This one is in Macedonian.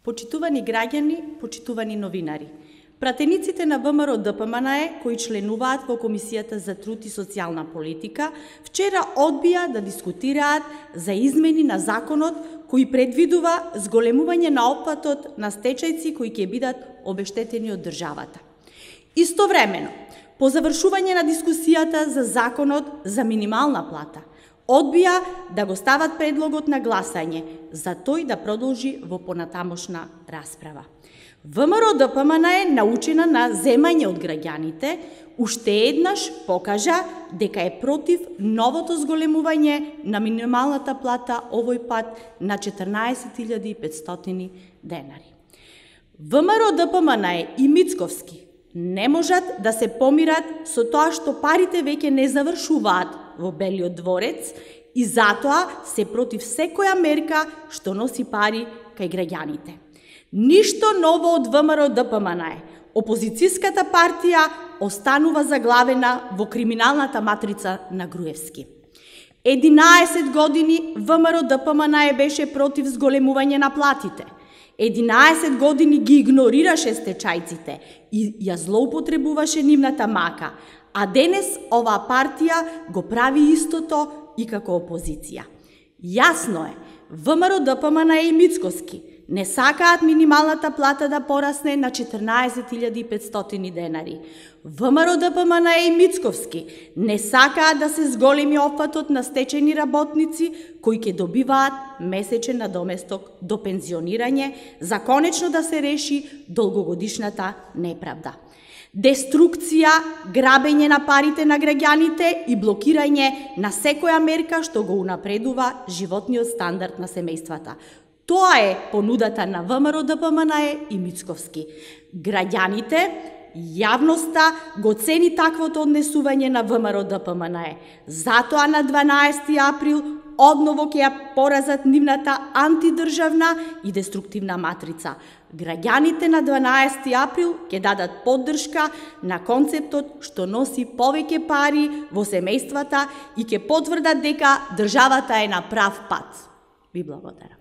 Почитувани граѓани, почитувани новинари, пратениците на ВМРО ДПМНЕ кои членуваат во Комисијата за труд и социјална политика, вчера одбија да дискутираат за измени на законот кои предвидува зголемување на опфатот на стечајци кои ќе бидат обештетени од државата. Истовремено, по завршување на дискусијата за законот за минимална плата, одбија да го стават предлогот на гласање, за тој да продолжи во понатамошна расправа. ВМРО ДПМНЕ, научена на земање од граѓаните, уште еднаш покажа дека е против новото зголемување на минималната плата, овој пат на 14.500 денари. ВМРО ДПМНЕ и Мицковски не можат да се помират со тоа што парите веќе не завршуваат во Белиот дворец и затоа се против секоја мерка што носи пари кај граѓаните. Ништо ново од ВМРО ДПМНЕ. Опозицијската партија останува заглавена во криминалната матрица на Груевски. 11 години ВМРО ДПМНЕ беше против зголемување на платите. 11 години ги игнорираше стечајците и ја злоупотребуваше нивната мака, а денес оваа партија го прави истото и како опозиција. Јасно е, ВМРО ДПМНЕ и Мицковски не сакаат минималната плата да порасне на 14.500 денари. ВМРО ДПМНЕ и Мицковски не сакаат да се зголеми опфатот на стечени работници кои ќе добиваат месечен надоместок до пензионирање, за конечно да се реши долгогодишната неправда. Деструкција, грабење на парите на граѓаните и блокирање на секоја мерка што го унапредува животниот стандард на семејствата. Тоа е понудата на ВМРО ДПМНЕ и Мицковски. Граѓаните, јавноста го цени таквото однесување на ВМРО ДПМНЕ. Затоа на 12 април одново ќе ја поразат нивната антидржавна и деструктивна матрица. Граѓаните на 12 април ќе дадат поддршка на концептот што носи повеќе пари во семејствата и ќе потврдат дека државата е на прав пат. Ви благодарам.